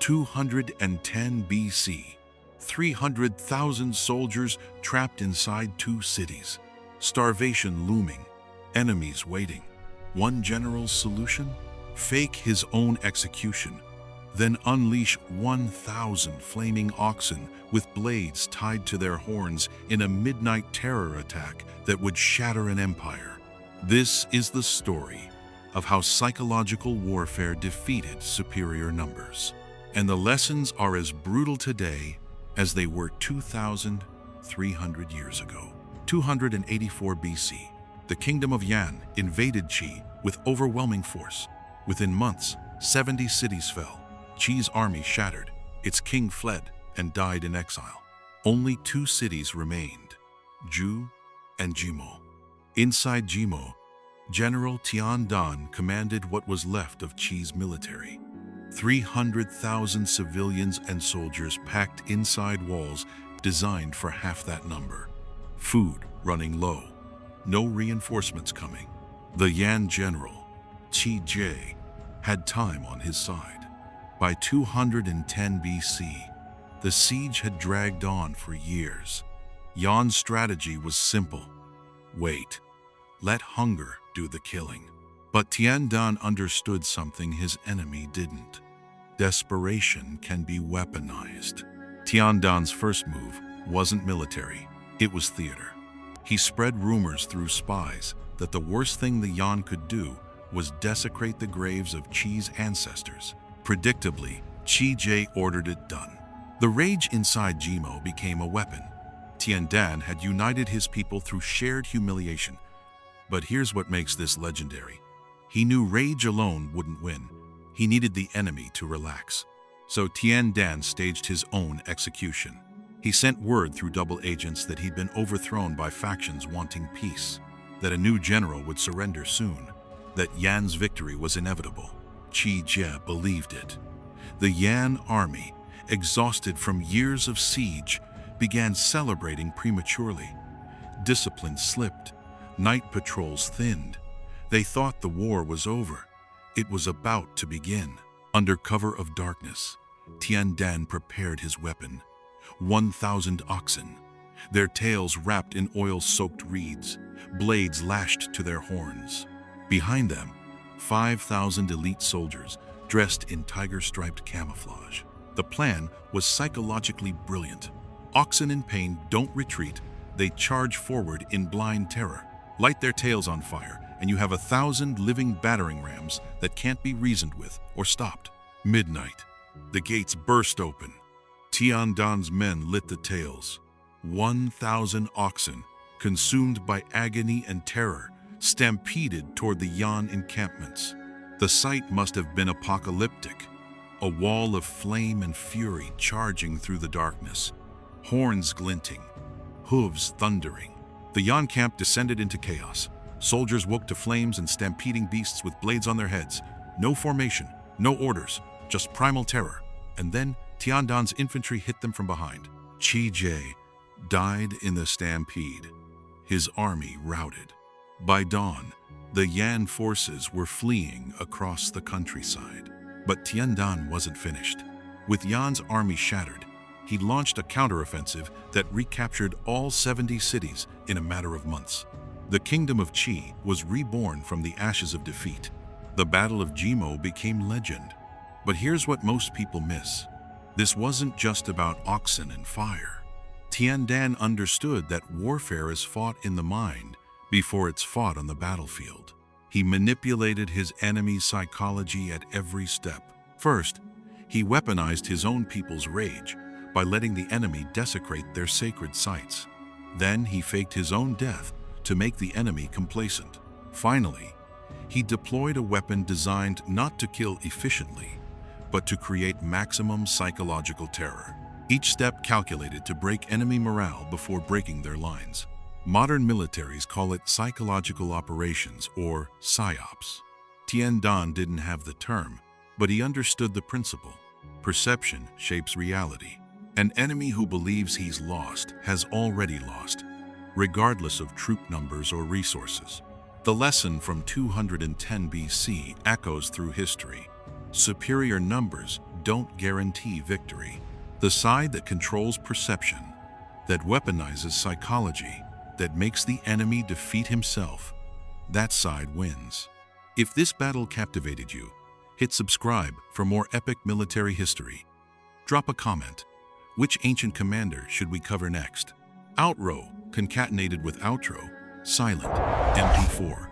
210 BC, 300,000 soldiers trapped inside 2 cities. Starvation looming, enemies waiting. One general's solution? Fake his own execution, then unleash 1,000 flaming oxen with blades tied to their horns in a midnight terror attack that would shatter an empire. This is the story of how psychological warfare defeated superior numbers. And the lessons are as brutal today as they were 2,300 years ago. 284 BC, the kingdom of Yan invaded Qi with overwhelming force. Within months, 70 cities fell. Qi's army shattered, its king fled and died in exile. Only 2 cities remained, Zhu and Jimo. Inside Jimo, General Tian Dan commanded what was left of Qi's military. 300,000 civilians and soldiers packed inside walls designed for half that number. Food running low, no reinforcements coming. The Yan general, Qi Jie, had time on his side. By 210 BC, the siege had dragged on for years. Yan's strategy was simple. Wait, let hunger do the killing. But Tian Dan understood something his enemy didn't. Desperation can be weaponized. Tian Dan's first move wasn't military, it was theater. He spread rumors through spies that the worst thing the Yan could do was desecrate the graves of Qi's ancestors. Predictably, Qi Jie ordered it done. The rage inside Jimo became a weapon. Tian Dan had united his people through shared humiliation. But here's what makes this legendary. He knew rage alone wouldn't win. He needed the enemy to relax. So Tian Dan staged his own execution. He sent word through double agents that he'd been overthrown by factions wanting peace, that a new general would surrender soon, that Yan's victory was inevitable. Qi Jie believed it. The Yan army, exhausted from years of siege, began celebrating prematurely. Discipline slipped. Night patrols thinned. They thought the war was over. It was about to begin. Under cover of darkness, Tian Dan prepared his weapon. 1,000 oxen, their tails wrapped in oil-soaked reeds, blades lashed to their horns. Behind them, 5,000 elite soldiers dressed in tiger-striped camouflage. The plan was psychologically brilliant. Oxen in pain don't retreat, they charge forward in blind terror. Light their tails on fire, and you have 1,000 living battering rams that can't be reasoned with or stopped. Midnight. The gates burst open. Tian Dan's men lit the tails. 1,000 oxen, consumed by agony and terror, stampeded toward the Yan encampments. The sight must have been apocalyptic. A wall of flame and fury charging through the darkness. Horns glinting, hooves thundering. The Yan camp descended into chaos. Soldiers woke to flames and stampeding beasts with blades on their heads. No formation, no orders, just primal terror. And then Tian Dan's infantry hit them from behind. Qi Jie died in the stampede, his army routed. By dawn, the Yan forces were fleeing across the countryside. But Tian Dan wasn't finished. With Yan's army shattered, he launched a counteroffensive that recaptured all 70 cities in a matter of months. The kingdom of Qi was reborn from the ashes of defeat. The Battle of Jimo became legend. But here's what most people miss. This wasn't just about oxen and fire. Tian Dan understood that warfare is fought in the mind before it's fought on the battlefield. He manipulated his enemy's psychology at every step. First, he weaponized his own people's rage by letting the enemy desecrate their sacred sites. Then he faked his own death to make the enemy complacent. Finally, he deployed a weapon designed not to kill efficiently, but to create maximum psychological terror. Each step calculated to break enemy morale before breaking their lines. Modern militaries call it psychological operations, or PSYOPS. Tian Dan didn't have the term, but he understood the principle. Perception shapes reality. An enemy who believes he's lost has already lost, regardless of troop numbers or resources. The lesson from 210 BC echoes through history. Superior numbers don't guarantee victory. The side that controls perception, that weaponizes psychology, that makes the enemy defeat himself, that side wins. If this battle captivated you, hit subscribe for more epic military history. Drop a comment. Which ancient commander should we cover next? Outrow, concatenated with outro, silent, MP4.